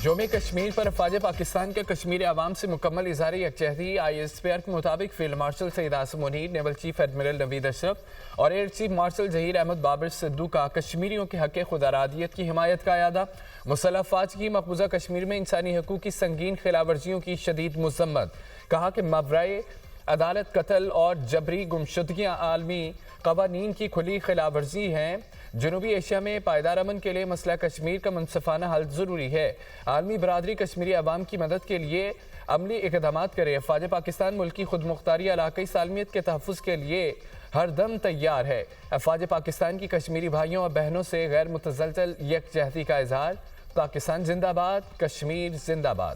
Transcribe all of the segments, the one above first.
یوم کشمیر پر افواج پاکستان کے کشمیر عوام سے مکمل اظہار یکجہتی ISPR کے مطابق field marshal Syed Asim Munir, naval chief admiral Naveed Ashraf اور air chief marshal Zaheer Ahmed Babar Sidhu کا کشمیریوں کے حق خود ارادیت کی حمایت کا اعادہ۔ مسلح افواج کی مقبوضہ کشمیر میں انسانی حقوق کی سنگین خلاف ورزیوں کی شدید مذمت۔ کہا کہ ماورائے عدالت قتل اور جبری گمشدگیاں عالمی قوانین کی کھلی خلاف ورزی ہیں۔ جنوبی ایشیا میں پائیدار امن کے لیے مسئلہ کشمیر کا منصفانہ حل ضروری ہے۔ عالمی برادری کشمیری عوام کی مدد کے لیے عملی اقدامات کرے۔ افواج پاکستان ملکی خود مختاری علاقائی سالمیت کے تحفظ کے لیے ہر دم تیار ہے۔ افواج پاکستان کی کشمیری بھائیوں اور بہنوں سے غیر متزلزل یکجہتی کا اظہار۔ پاکستان زندہ باد، کشمیر زندہ باد۔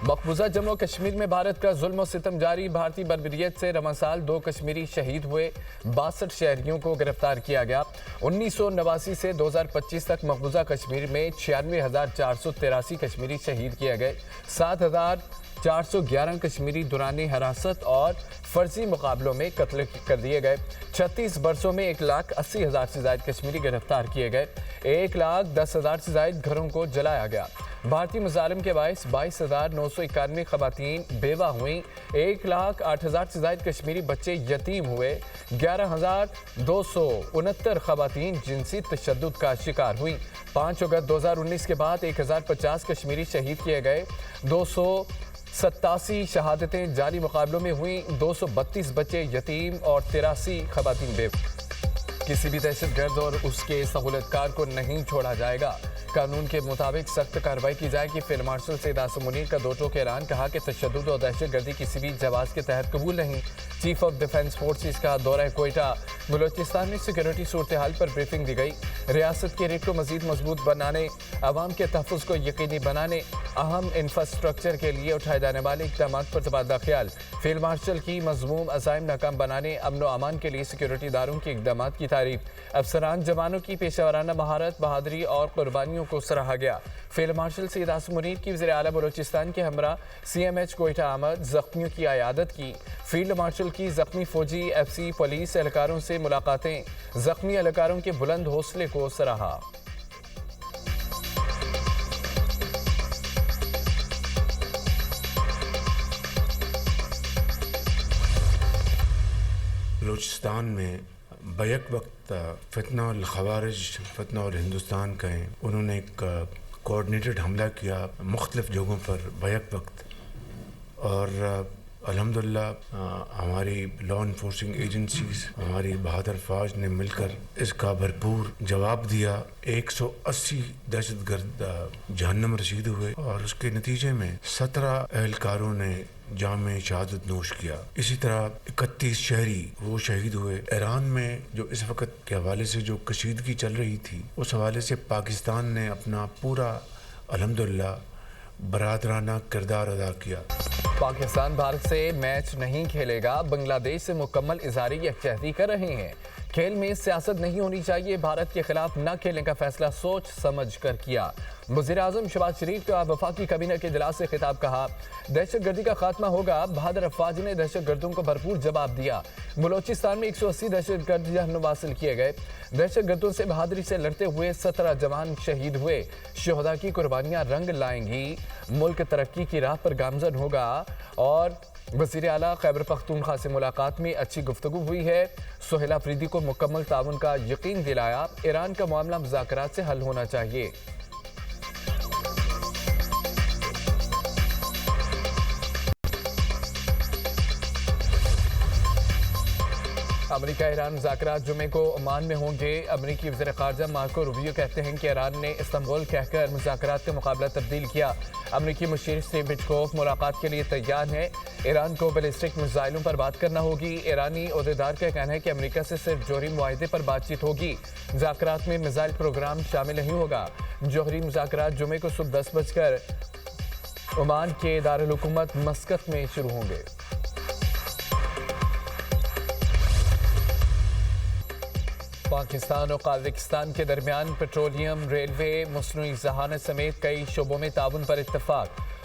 مقبوضہ جموں و کشمیر میں بھارت کا ظلم و ستم جاری۔ بھارتی بربریت سے رواں سال 2 کشمیری شہید ہوئے، 62 شہریوں کو گرفتار کیا گیا۔ 1989 سے 2025 تک مقبوضہ کشمیر میں 96,483 کشمیری شہید کیے گئے، 7,411 کشمیری دوران حراست اور فرضی مقابلوں میں قتل کر دیے گئے۔ 36 برسوں میں 1,80,000 سے زائد کشمیری گرفتار کیے گئے، 1,10,000 سے زائد گھروں کو جلایا گیا۔ بھارتی مظالم کے باعث 22,991 خواتین بیوہ ہوئیں، 1,08,000 سے زائد کشمیری بچے یتیم ہوئے، 11,269 خواتین جنسی تشدد کا شکار ہوئیں۔ 5 اگست 2019 کے بعد 1,050 کشمیری شہید کیے گئے، 287 شہادتیں جعلی مقابلوں میں ہوئیں، 232 بچے یتیم اور 83 خواتین بیوہ۔ کسی بھی دہشت گرد اور اس کے سہولت کار کو نہیں چھوڑا جائے گا۔ قانون کے مطابق سخت کارروائی کی جائے گی۔ فیلڈ مارشل سید عاصم منیر کا 2 ٹوک اعلان۔ کہا کہ تشدد اور دہشت گردی کسی بھی جواز کے تحت قبول نہیں۔ چیف آف ڈیفنس فورسز کا دورہ کوئٹہ۔ بلوچستان میں سیکورٹی صورتحال پر بریفنگ دی گئی۔ ریاست کے ریٹ کو مزید مضبوط بنانے، عوام کے تحفظ کو یقینی بنانے، اہم انفراسٹرکچر کے لیے اٹھائے جانے والے اقدامات پر تبادلہ خیال۔ فیلڈ مارشل کی مذموم عزائم ناکام بنانے، امن و امان کے لیے سیکورٹی اداروں کے اقدامات کی تعریف۔ افسران جوانوں کی پیشہ ورانہ مہارت، بہادری اور قربانیوں کو سراہا گیا۔ فیلڈ مارشل سید عاصم منیر کی وزیر اعلیٰ بلوچستان کے ہمراہ CMH کوئٹہ آمد، زخمیوں کی عیادت کی۔ فیلڈ مارشل کی زخمی فوجی، FC، پولیس اہلکاروں سے ملاقاتیں، زخمی اہلکاروں کے بلند حوصلے کو سراہا۔ بلوچستان میں بیک وقت فتنہ الخوارج، فتنہ اور ہندوستان کا ہے، انہوں نے ایک کوآرڈینیٹڈ حملہ کیا مختلف جگہوں پر بیک وقت، اور الحمدللہ ہماری لا انفورسنگ ایجنسیز، ہماری بہادر فوج نے مل کر اس کا بھرپور جواب دیا۔ 180 دہشت گرد جہنم رسید ہوئے اور اس کے نتیجے میں 17 اہلکاروں نے جام شہادت نوش کیا۔ اسی طرح 31 شہری وہ شہید ہوئے۔ ایران میں جو اس وقت کے حوالے سے جو کشیدگی چل رہی تھی، اس حوالے سے پاکستان نے اپنا پورا الحمدللہ برادرانہ کردار ادا کیا۔ پاکستان بھارت سے میچ نہیں کھیلے گا، بنگلہ دیش سے مکمل اظہار یکجہتی کر رہے ہیں۔ کھیل میں سیاست نہیں ہونی چاہیے، بھارت کے خلاف نہ کھیلنے کا فیصلہ سوچ سمجھ کر کیا۔ وزیر اعظم شہباز شریف کا وفاقی کابینہ کے اجلاس سے خطاب۔ کہا دہشت گردی کا خاتمہ ہوگا، بہادر افواج نے دہشت گردوں کو بھرپور جواب دیا۔ بلوچستان میں 180 دہشت گرد جہنم حاصل کیے گئے۔ دہشت گردوں سے بہادری سے لڑتے ہوئے 17 جوان شہید ہوئے۔ شہداء کی قربانیاں رنگ لائیں گی، ملک ترقی کی راہ پر گامزن ہوگا۔ اور وزیر اعلیٰ خیبر پختونخوا سے ملاقات میں اچھی گفتگو ہوئی ہے۔ سہیل آفریدی کو مکمل تعاون کا یقین دلایا۔ ایران کا معاملہ مذاکرات سے حل ہونا چاہیے۔ امریکہ ایران مذاکرات جمعے کو عمان میں ہوں گے۔ امریکی وزیر خارجہ مارکو روبیو کہتے ہیں کہ ایران نے استنبول کہہ کر مذاکرات کا مقابلہ تبدیل کیا۔ امریکی مشیر اسٹیو وٹکوف ملاقات کے لیے تیار ہیں۔ ایران کو بیلسٹک میزائلوں پر بات کرنا ہوگی۔ ایرانی عہدیدار کا کہنا ہے کہ امریکہ سے صرف جوہری معاہدے پر بات چیت ہوگی، مذاکرات میں میزائل پروگرام شامل نہیں ہوگا۔ جوہری مذاکرات جمعے کو صبح 10 بجے عمان کے دارالحکومت مسقط میں شروع ہوں گے۔ پاکستان اور قازقستان کے درمیان پیٹرولیم، ریلوے، مصنوعی ذہانت سمیت کئی شعبوں میں تعاون پر اتفاق۔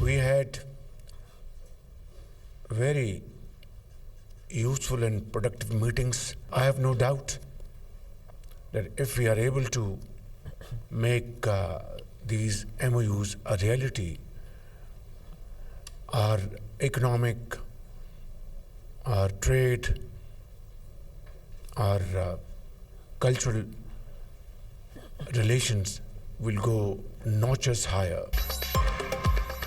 We had very useful and productive meetings. I have no doubt that if we are able to make these MOUs a reality, our economic, our trade, our cultural relations will go notches higher.